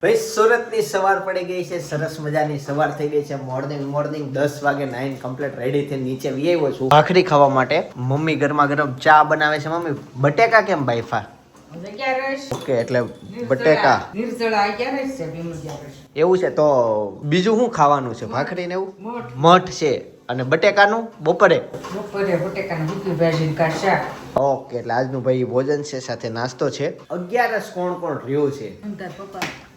ભાઈ સુરતની સવાર પડી ગઈ છે, સરસ મજાની સવાર થઈ ગઈ છે. મોર્નિંગ 10 વાગે નાઈન કમ્પ્લીટ રેડી થઈને નીચે વી આવ્યો છું ભાખરી ખાવા માટે. મમ્મી ગરમા ગરમ ચા બનાવે છે. મમ્મી બટેકા કેમ બાઈફા? ઓકે, એટલે બટેકા એવું છે. તો બીજું શું ખાવાનું છે? ભાખરી ને એવું મઠ છે અને બટેકાનું બપોરે ઓકે. એટલે આજનું ભાઈ ભોજન છે, સાથે નાસ્તો છે. 11 કોણ રહ્યું છે?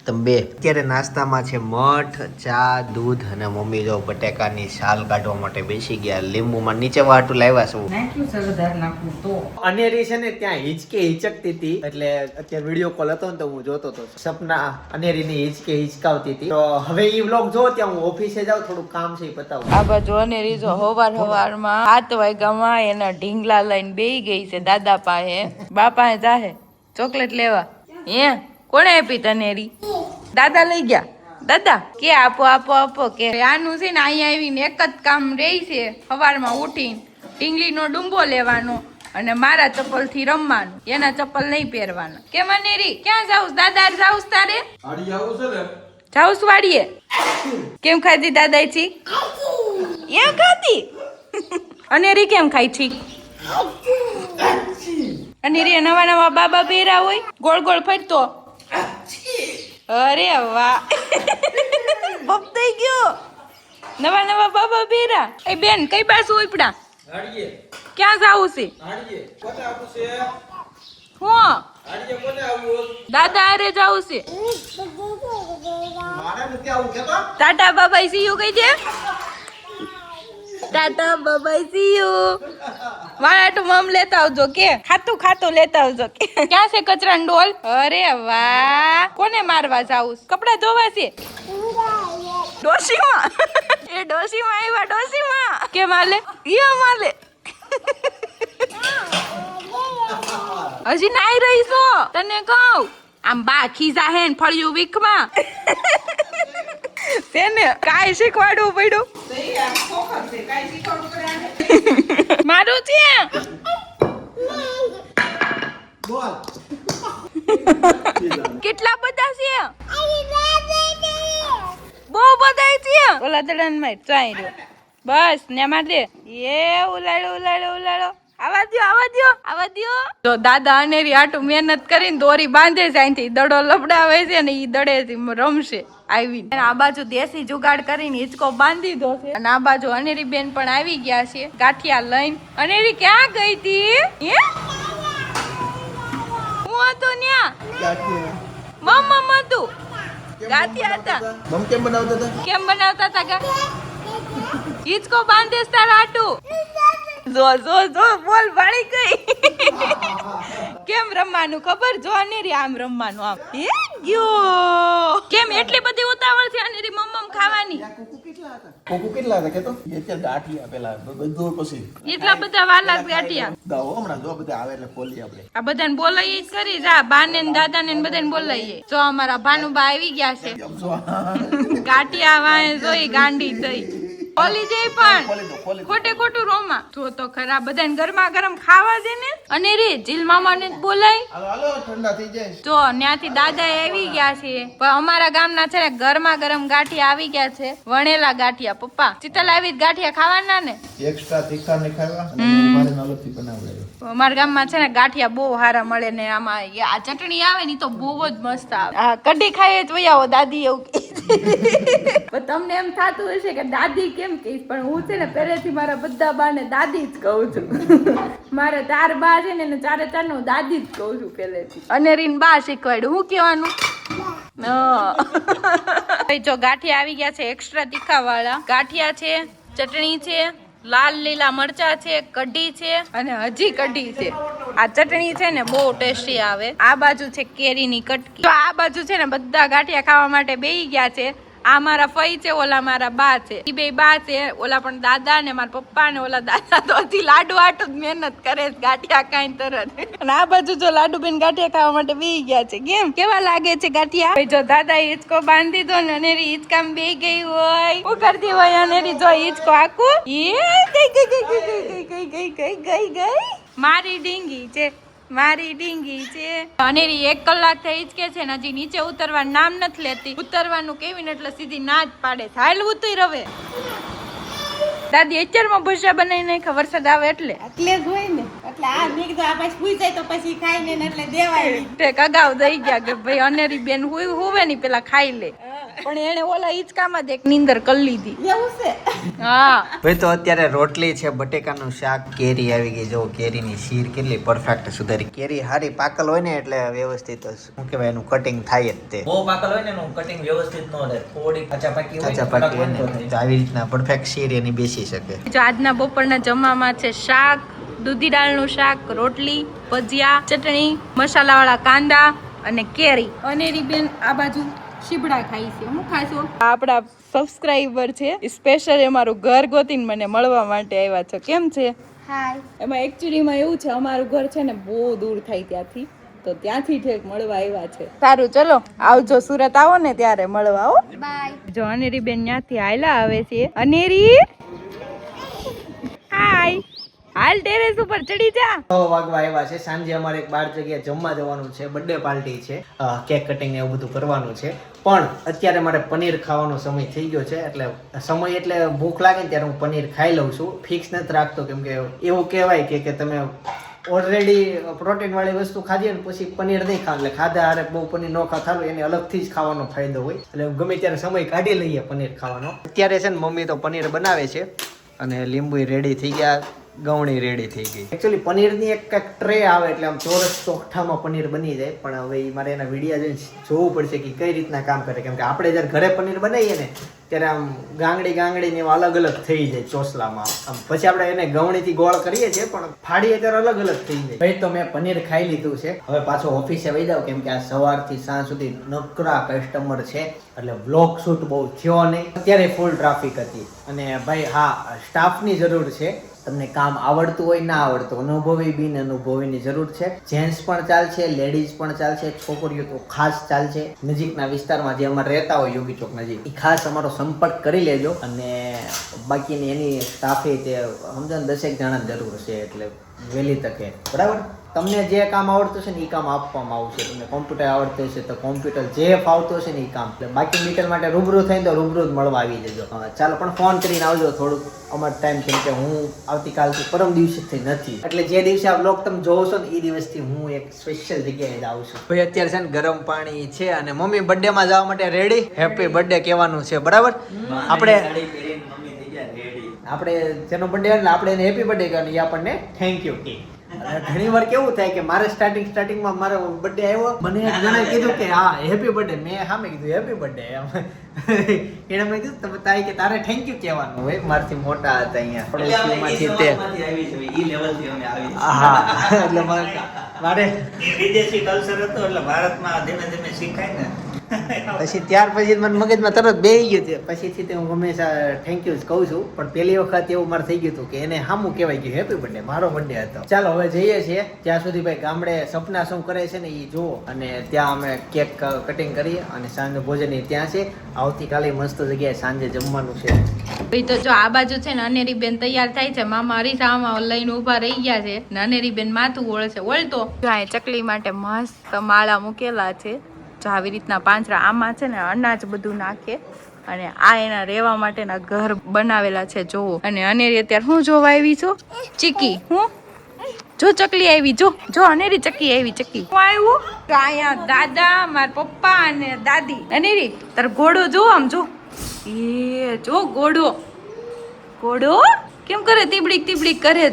તમે બે. અત્યારે નાસ્તામાં છે મઠ, ચા, દૂધ અને મમ્મી જો બટેકાની છાલ કાઢવા માટે બેસી ગયા. લીંબુમાં નીચે વાટું લાવ્યા છું. અનેરી છે ને ત્યાં હિચકતી હતી, એટલે અત્યારે વિડીયો કોલ હતો ને તો હું જોતો હતો. સપના અનેરીની હિચકાવતી હતી. તો હવે ઈ વ્લોગ જો, ત્યાં હું ઓફિસે જાઉં, થોડું કામ છે એ પતાવું. આ બાજુ અનેરી જો હવારમાં 7 વાગ્યામાં એના ઢીંગલા લઈને બેહી ગઈ છે દાદા પાસે. બાપા જાહે ચોકલેટ લેવા. હે કોણે આપી તનેરી? દાદા લઈ ગયા. દાદા કે આપો આપો આપો કે આનું છે ને અહીંયા આવીને એક જ કામ રહી છે, સવારમાં ઉઠીને ઢીંગલીનો ડુંબો લેવાનો અને મારા ચપ્પલ થી રમવાનું. એના ચપ્પલ નહીં પહેરવાના. કે મનેરી ક્યાં જાઉસ? દાદા જાઉસ તારે? જાઉસ વાડીએ. કેમ ખાધી દાદા છી? એમ ખાધી. અનેરી કેમ ખાઈ છી? અનેરી નવા નવા બાબા પહેરા હોય, ગોળ ગોળ ફરતો. અરે વાહ, બપ થઈ ગયો. નવા નવા બાબા પહેરા. એ બેન કઈ બાજુ ઉપડા? ક્યાં જાવું છે? હું દાદા અરે જાવું છે. ટાટા બાબાઈ સી યુ કઈ છે? ટાટા બાબાઈ સી યુ. મારા તો મમ લેતા આવજો કે ખાતું લેતા આવજો કે. ક્યાં છે કચરાનો ડોલ? અરે વાહ, કોને મારવા જાવું? કપડા ધોવા છે? ડોશીમાં. એ ડોશીમાં આવ્યા. ડોશીમાં કે માલે ઈયો માલે. હજી નાઈ રહી છો? તને કહું આમ બા ખીજા હે ને ફળિયું વીખમાં તેને કાઈ શીખવાડવું પડ્યું? મારું છે કેટલા બધા છે? બહુ બધા છે. ઓલા દડન માં ચાઈ રહ્યો બસ ને માર દે. એ ઉલાડો આવા દ્યો. જો દાદા અનેરી આટું મહેનત કરીને દોરી બાંધે છે, અહીંથી દડો લપડાવે છે ને ઈ દડેથી રમશે આવીને. આ બાજુ દેશી જુગાડ કરીને હિંચકો બાંધી દો છે અને આ બાજુ અનેરી બેન પણ આવી ગયા છે ગાંઠિયા લઈને. અનેરી ક્યાં ગઈ હતી? હું હતો ન્યા. મમ્મ હતું. ગાંઠિયા હતા. મમ કેમ બનાવતા હતા? હિંચકો બાંધે તારા આટું. જો બોલ વાળી ગઈ. કેમ રમવાનું ખબર? જો અનેરી આમ રમવાનું આમ. હે ગયો. કેમ એટલી બધી ઉતાવળ છે અનેરી મમ્મ ખાવાની? કોકુ કેટલા હતા કે તો? એ તે ગાંઠિયા પેલા બધું પછી એટલા બધા વાલા ગાંઠિયા. દાવો હમણાં જો બધા આવે એટલે બોલી આપણે. આ બધાને બોલાઈએ જ કરી. જા બાને ને દાદાને ને બધાને બોલાઈએ. જો અમારા ભાનુબા આવી ગયા છે. ગાંઠિયા વાય જોઈ ગાંડી થઈ. ઓલી જઈ પણ ખોટું રોમાં. જો તો ખરા બધાને ગરમા ગરમ ખાવા દે ને. અને રે જીલ મામાને બોલાય. હાલો ઠંડા થઈ જાય. જો ત્યાંથી દાદા આવી ગયા છે. પણ અમારા ગામના છે ને ગરમા ગરમ ગાંઠિયા આવી ગયા છે. વણેલા ગાંઠિયા. પપ્પા ચિતલ આવી ગાંઠિયા ખાવાના ને? એક્સ્ટ્રા તીખા ને ખાવા અને મારે અલગથી બનાવડાવ્યો. અમારા ગામમાં છે ને ગાંઠિયા બહુ સારા મળે ને આમાં આ ચટણી આવે ને તો બહુ જ મસ્ત આવે. હા કઢી ખાઈએ જ વયા આવો દાદી એવું કે. તમને એમ થતું હશે કે દાદી કેમ કહીશ, પણ હું છે ને પહેલેથી મારા બધા બા ને દાદી જ કહું છું. મારા 4 બા છે ને 4 નું દાદી જ કહું છું પહેલેથી. અને રીન બા શીખવાડ્યું. હું કહેવાનું? જો ગાંઠિયા આવી ગયા છે એક્સ્ટ્રા તીખા વાળા. ગાંઠિયા છે, ચટણી છે, લાલ લીલા મરચા છે, કઢી છે અને હજી કઢી છે. આ ચટણી છે ને બહુ ટેસ્ટી આવે. આ બાજુ છે કેરીની કટકી. તો આ બાજુ છે ને બધા ગાંઠિયા ખાવા માટે બેહી ગયા છે. આ મારા ફઈ છે, ઓલા મારા બા છે. ઈ બે બા છે. ઓલા પણ દાદા ને મારા પપ્પા ને ઓલા દાદા તો હજી લાડુ આટું જ મહેનત કરે છે ગાંઠિયા ખાઈને તરત. અને આ બાજુ જો લાડુ બેન ગાંઠિયા ખાવા માટે બેહી ગયા છે. કેમ કેવા લાગે છે ગાંઠિયા? જો દાદા હિંચકો બાંધી દો ને અનેરી હિંચકામાં બેહી ગઈ હોય. શું કરતી હોય અનેરી? જો હિંચકો આખું ગઈ. મારી ડીંગી છે. મારી ડીંગી છે અનેરી 1 કલાક થઈ જ કે છે ને હજી નીચે ઉતરવાનું નામ નથી લેતી. ઉતરવાનું કેવી ને એટલે સીધી ના જ પાડે. હાલ ઉતર હવે. દાદી અત્યારમાં ભજીયા બનાવી નાખ્યા વરસાદ આવે એટલે એટલે જ હોય ને એટલે આ મેં કીધું આ પછી સુઈ જાય તો પછી ખાઈ ને એટલે દેવાય નહીં. તે કગાવ દઈ ગયા કે ભાઈ અનેરી બેન હુવે ની પેલા ખાઈ લે, પણ એને ઓલા હિંચકામાં જ એક નીંદર કરી લીધી. એવું છે. હા ભાઈ તો અત્યારે રોટલી છે, બટેકાનું શાક, કેરી આવી ગઈ. જો કેરીની શીર કેટલી પરફેક્ટ સુધારી. કેરી હારી પાકલ હોય ને એટલે વ્યવસ્થિત શું કહેવાય એનું કટિંગ થાય જ તે. બહુ પાકલ હોય ને એનું કટિંગ વ્યવસ્થિત ન રહે, થોડી કાચા પાકી હોય કાચા પાકી હોય ને તો આવી રીતના પરફેક્ટ શીર એની બેસી શકે. જો આજના બપોરના જમવામાં છે શાક, દૂધી દાળનું શાક, રોટલી, ભજીયા, ચટણી, મસાલાવાળા કાંદા અને કેરી. અનેરી બેન આ બાજુ શીબડા ખાઈ છે. હું ખાશો? આપણા સબસ્ક્રાઇબર છે, સ્પેશિયલ અમારું ઘર ગોતીને મને મળવા માટે આવ્યા છે. કેમ છે? હાય. એમાં એકચ્યુઅલીમાં એવું છે અમારું ઘર છે ને બહુ દૂર થાય ત્યાંથી, તો ત્યાંથી ઠેક મળવા આવ્યા છે. સારું ચલો આવજો, સુરત આવો ને ત્યારે મળવા. હો બાય. જો અનેરી બેન ત્યાંથી હાયલા આવે છે. અનેરી હાય, હાલ ટેરેસ ઉપર ચડી જા. 6 વાગવા આવ્યા છે. સાંજે અમારે એક બાર જગ્યાએ જમવા જવાનું છે, બર્થડે પાર્ટી છે, કેક કટિંગ ને એવું બધું કરવાનું છે. પણ અત્યારે મારે પનીર ખાવાનો સમય થઈ ગયો છે, એટલે સમય એટલે ભૂખ લાગે ને ત્યારે હું પનીર ખાઈ લઉં છું. ફિક્સ નથી રાખતો, કેમ કે એવું કહેવાય કે તમે ઓલરેડી પ્રોટીન વાળી વસ્તુ ખાધી ને પછી પનીર નહીં ખાવ, એટલે ખાધા હારે બહુ પનીર ન ખાતા એને અલગથી જ ખાવાનો ફાયદો હોય. એટલે ગમે ત્યારે સમય કાઢી લઈએ પનીર ખાવાનો. અત્યારે છે ને મમ્મી તો પનીર બનાવે છે અને લીંબુ રેડી થઈ ગયા, ગવણી રેડી થઈ ગઈ. એકચ્યુઅલી પનીરની એક કંઈક ટ્રે આવે એટલે આમ ચોરસ ચોખ્ઠામાં પનીર બની જાય, પણ હવે મારે એના વિડીયા જોઈને જોવું પડશે કે કઈ રીતના કામ કરે. કેમ કે આપણે જ્યારે ઘરે પનીર બનાવીએ ને ત્યારે આમ ગાંગડી ને એવા અલગ અલગ થઈ જાય ચોસલામાં. આમ પછી આપણે એને ગવણીથી ગોળ કરીએ છીએ, પણ ફાડીએ ત્યારે અલગ અલગ થઈ જાય. ભાઈ તો મેં પનીર ખાઈ લીધું છે, હવે પાછો ઓફિસે વહી જાવ, કેમ કે આ સવારથી સાંજ સુધી નકરા કસ્ટમર છે, એટલે વ્લોગ શૂટ બહુ થયો નહીં. અત્યારે ફૂલ ટ્રાફિક હતી. અને ભાઈ હા, સ્ટાફની જરૂર છે. તમને કામ આવડતું હોય ના આવડતું, અનુભવી બિન અનુભવીની જરૂર છે. જેન્ટ્સ પણ ચાલશે, લેડીઝ પણ ચાલશે, છોકરીઓ તો ખાસ ચાલશે. નજીકના વિસ્તારમાં જે અમારે રહેતા હોય યોગી ચોક નજીક, એ ખાસ અમારો સંપર્ક કરી લેજો. અને બાકીની એની સ્ટાફે તે સમજો ને 10 જણાની જરૂર છે, એટલે વહેલી તકે બરાબર. તમને જે કામ આવડતું છે ને એ કામ આપવામાં આવશે. તમને કોમ્પ્યુટર આવડતું હશે તો કોમ્પ્યુટર, જે ફાવતું હશે ને એ કામ. એટલે બાકી મીટર માટે રૂબરૂ થઈને તો રૂબરૂ જ મળવા આવી જજો. ચાલો, પણ ફોન કરીને આવજો થોડુંક અમારો ટાઈમ, કેમ કે હું આવતીકાલથી પરમ દિવસથી નથી, એટલે જે દિવસે આ બ્લોગ તમે જોવો છો ને એ દિવસથી હું એક સ્પેશિયલ જગ્યાએ જ આવું છું. ભાઈ અત્યારે છે ને ગરમ પાણી છે અને મમ્મી બર્થડે માં જવા માટે રેડી. હેપી બર્થડે કહેવાનું છે બરાબર. આપણે જેનો બર્થડે એટલે આપણે એને હેપી બર્થડે કહેવાનું, એ આપણને થેન્ક યુ કે. ઘણી વાર કેવું થાય કે મારે સ્ટાર્ટિંગમાં મારો બર્થડે આવ્યો, મને એક જણાએ કીધું કે હા હેપી બર્થડે, મેં સામે કીધું હેપી બર્થડે એમ. એને મેં કીધું તમે તારી કે તારે થેન્ક યુ કહેવાનું હોય. મારથી મોટા હતા અહીંયા પડોશીઓમાંથી તે. હા, એટલે મારે વિદેશી કલ્ચર હતો એટલે ભારતમાં ધીમે ધીમે શીખાય ને. પછી ત્યાર પછી મને મગજમાં તરત બેસી ગયું છે. પછીથી તે હું હંમેશા થેન્ક યુ જ કહું છું, પણ પહેલી વખત એવું મારે થઈ ગયું હતું કે એને સામું કહેવાય ગયું હેપી બર્થડે, મારો બર્થડે હતો. ચાલો હવે જઈએ છીએ. ત્યાં સુધી ભાઈ ગામડે સપના શું કરે છે ને એ જુઓ, અને ત્યાં અમે કેક કટિંગ કરીએ અને સાંજે ભોજન ત્યાં છે. આવતીકાલે મસ્ત જગ્યાએ સાંજે જમવાનું છે. ભાઈ તો જો આ બાજુ છે ને અનેરી બેન તૈયાર થાય છે, મામા અરીસામાં લઈને ઊભા રહી ગયા છે ને અનેરી બેન માથું ઓળશે. ઓળતો જો આ ચકલી માટે મસ્ત માળા મૂકેલા છે. જો આવી રીતના પાંજરા, આમાં છે ને અનાજ બધું નાખે, અને આ એના રહેવા માટેના ઘર બનાવેલા છે. જોવો. અને અનેરી અત્યારે હું જોવા આવી છું, ચીકી. હું જો ચકલી આવી, જો અનેરી ચકી આવી. ચકી હું આવ્યું તો અહીંયા દાદા, મારા પપ્પા અને દાદી. અનેરી તાર ઘોડો જો, આમ જો, એ જો ઘોડો કેમ કરે, તીબડીક કરે.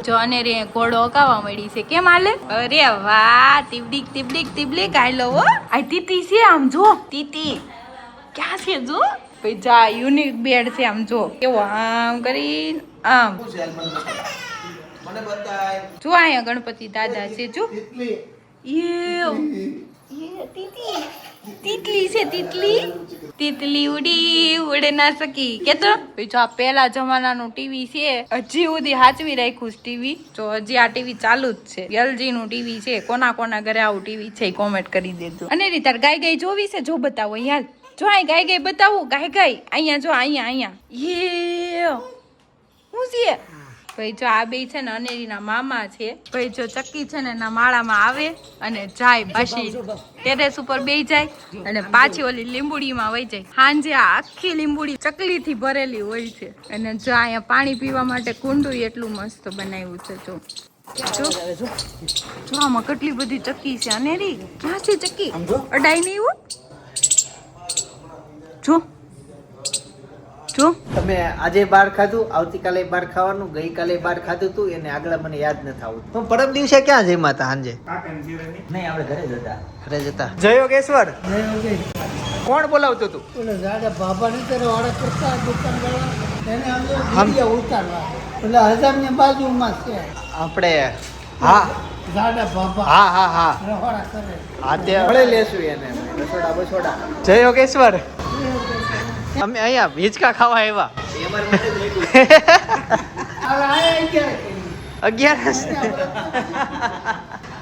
જો અનેરી ઘોડો અકાવા મળી છે. કેમ હાલે? અરે વાહ, તીબડીક આયલો હો. આ તીતી છે, આમ જો તીતી ક્યાં છે. જો ભાઈ જા યુનિક બેડ છે, આમ જો કેવો આમ કરી આમ. જો અહીંયા ગણપતિ દાદા છે. જો તીતલી છે, તીતલી ઉડે ના સકી કેતો. જો આ પેલા જમાનાનું ટીવી છે, હજી સુધી હાચવી રાખ્યું છે ટીવી. જો હજી આ ટીવી ચાલુ જ છે, એલજી નું ટીવી છે. કોના ઘરે આવું ટીવી છે કોમેન્ટ કરી દેજો. અને તાર ગાય જોવી છે? જો બતાવો યાર. જો આ ગાય બતાવું, ગાય અહીંયા જો અહીંયા એ શું છે? ભાઈ જો આ બે છે ને અનેરીના મામા છે. ભાઈ જો ચક્કી છે ને એના માળામાં આવે અને જાય પાછી ટેરેસ ઉપર બેસી જાય અને પાછી ઓલી લીંબુડીમાં વહી જાય. સાંજે આ આખી લીંબુડી ચકલીથી ભરેલી હોય છે. અને જો અહીંયા પાણી પીવા માટે કુંડું એટલું મસ્ત બનાવ્યું છે. જો આમાં કેટલી બધી ચક્કી છે. અનેરી ક્યાં છે ચક્કી? અડાઈ નહીં હો. જો તમે આજે બહાર ખાધું, આવતીકાલે બહાર ખાવાનું, ગઈકાલે બહાર ખાધું તું, એને આગળ મને યાદ નથી આવતું. તો પરમ દિવસે ક્યાં જઈ માતા સાંજે? નહીં, આપણે ઘરે જતા. ઘરે જતા. જય યોગેશ્વર. કોણ બોલાવતું તું? એટલે જાડા બાબા ની તરફ વાળા કરતા દુકાનવાળા એને અમે ઉતારવા એટલે હજારની બાજુમાં છે આપણે હા જાડા બાબા હા હા હા રવાડા કરે હા તે મળે લેશું એને રસોડા બસોડા. જય યોગેશ્વર. અમે અહીંયા હિંચકા ખાવા આવ્યા. એ અમારા માટે જ રેગ્યુલર. હવે આયા ક્યારે 11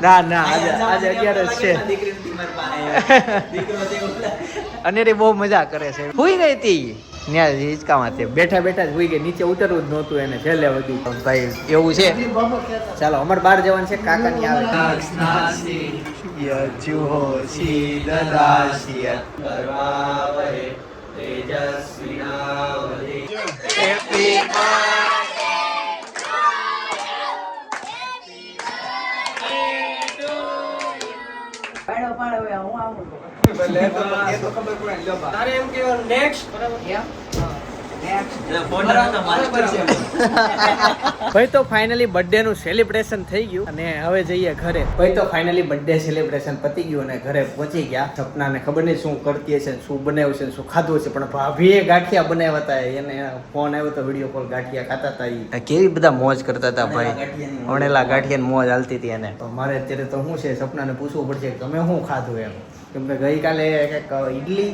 ના ના આજે 11 છે. દીકરીની મારી પાસે આવ્યો. દીકરો તે ઓલા. અનેરી બહુ મજા કરે છે. હુઈ ગઈ હતી ત્યાં હિંચકામાં તે બેઠા બેઠા જ હુઈ ગઈ. નીચે ઉતરવું જ નહોતું એને છેલ્લે બધું. ભાઈ એવું છે. બાબા કહેતા ચાલો અમારે બહાર જવાનું છે. કાકાની આવે. ભાઈ તો ફાઇનલી બર્થડે નું સેલિબ્રેશન થઈ ગયું અને હવે જઈએ ઘરે. ભાઈ તો ફાઇનલી બર્થડે સેલિબ્રેશન પતી ગયું અને ઘરે પહોંચી ગયા. સપનાને ખબર નહીં શું કરતી હશે, શું બનાવ્યું છે, શું ખાધું હશે, પણ ભાભીએ ગાંઠિયા બનાવ્યા હતા. એને ફોન આવ્યો તો વિડીયો કોલ, ગાંઠિયા ખાતા હતા. કેવી બધા મોજ કરતા હતા ભાઈ. વણેલા ગાંઠિયાની મોજ હાલતી હતી એને. મારે અત્યારે તો શું છે, સપનાને પૂછવું પડશે કે તમે શું ખાધું એમ. કેમ કે ગઈકાલે કંઈક ઇડલી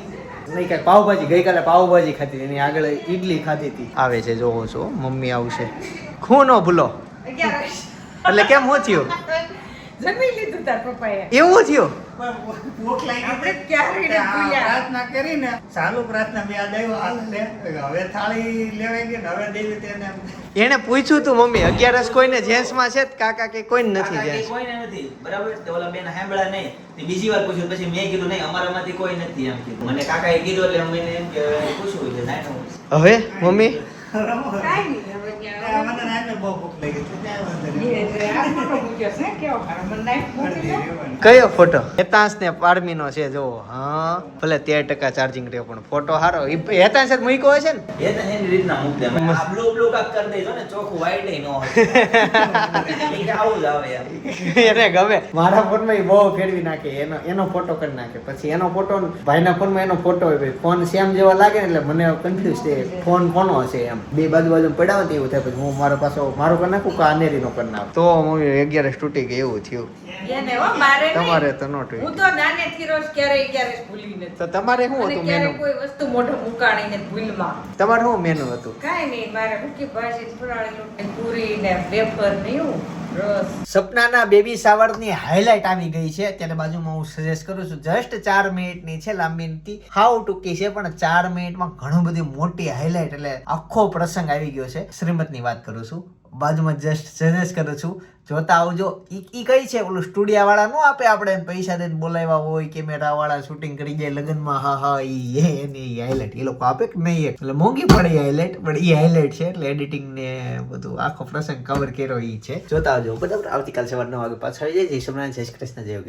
નહીં કંઈક પાવભાજી, ગઈકાલે પાવભાજી ખાધી, એની આગળ ઈડલી ખાધી હતી. આવે છે જોવો છો, મમ્મી આવશે. ખૂ નો ભૂલો. એટલે કેમ શું થયું? જમી લીધું તાર પપ્પાએ. એવું થયું? ભૂખ લાગી. આપણે ક્યારે ને ભૂલ્યા. પ્રાર્થના કરીને ચાલુ પ્રાર્થના બે આવ્યો હાથ લે. હવે થાળી લેવાઈ ગઈ ને હવે દેવી તેને એને પૂછ્યું તું મમ્મી 11 કોઈને જેન્ટ્સ માં છે? કાકા કે કોઈ નથી કાકા કે જેન્ટ્સ. કોઈને નથી. બરાબર? તે ઓલા બેન સાંભળ્યા નહીં. તે બીજી વાર પૂછ્યું પછી મેં કીધું નહીં અમારામાંથી કોઈ નથી એમ કીધું. મને કાકાએ કીધું એટલે મેં એમ કે પૂછ્યું છે નાનું. હવે મમ્મી કાંઈ નહીં, હવે ત્યાં મને નાને બહુ ભૂખ લાગી છે. આ ફોટો મૂક્યો છે, કેવો સારો. મને નાઈફ મૂકી દો. કયો ફોટો? હેતાંશ ને પારમી નો છે જો. હા ભલે 13% ચાર્જિંગ રહ્યો પણ ફોટો સારો. હેતાંશ જ મૂક્યો હશે ને? એ તો એની રીતના મૂક દે. આ બ્લુ કાક કરી દેજો ને ચોખ્ખું વાઈટ ન હોય. એ આવું જ આવે યાર. એને ગમે. મારા ફોનમાં એ બહુ ફેરવી નાખે. એનો ફોટો કરી નાખે. પછી એનો ફોટો ભાઈના ફોનમાં એનો ફોટો હોય. ભાઈ ફોન સેમ જેવા લાગે ને એટલે મને કન્ફ્યુઝ થાય ફોન કોનો હશે એમ. બે બાજુ પડ્યા હોય એવું થાય. પછી હું મારો કરી નાખું કે અનેરી નો કરી નાખું. તો મમ્મી 11 તૂટી ગઈ એવું થયું. એને હો, મારે નહીં. તમારે તો નો તૂટી. હું તો નાનેથી રોજ ક્યારેય ભૂલી નથી. તો તમારે શું અને હતું ક્યારેય મેનુ? કોઈ વસ્તુ મોઢે મુકાણી ને ભૂલમાં. તમારે શું મેનુ હતું? કાંઈ નહીં, મારે મૂકી ભાજી, ફરાળી રોટલી, પૂરી ને વેફર ને એવું. રસ. સપનાના બેબી શાવરની હાઇલાઇટ આવી ગઈ છે. અત્યારે બાજુમાં હું સજેસ્ટ કરું છું. જસ્ટ 4 મિનિટની છે, લાંબી નથી, હાવ ટૂંકી છે, પણ 4 મિનિટમાં ઘણું બધી મોટી હાઇલાઇટ એટલે આખો પ્રસંગ આવી ગયો છે. શ્રીમતની વાત કરું છું. બાજુમાં જસ્ટ સજેસ્ટ કરું છું, જોતા આવજો. ઈ કઈ છે ઓલું સ્ટુડિયો વાળા નો આપે આપણે પૈસા દઈને બોલાવ્યા હોય, કેમેરા વાળા શૂટિંગ કરી જાય લગ્નમાં. હા હા ઈ એની હાઇલાઇટ એ લોકો આપે કે નહીં? એટલે મોંઘી પડે હાઇલાઇટ, પણ ઈ હાઇલાઇટ છે. એટલે એડિટિંગ ને બધું આખો પ્રસંગ કવર કર્યો ઈ છે. જોતા આવજો. બરાબર. આવતીકાલ સવાર 9 વાગે પાછા આવી જાય. જય સોમનાથ, જય શ્રી કૃષ્ણ, જય યોગી.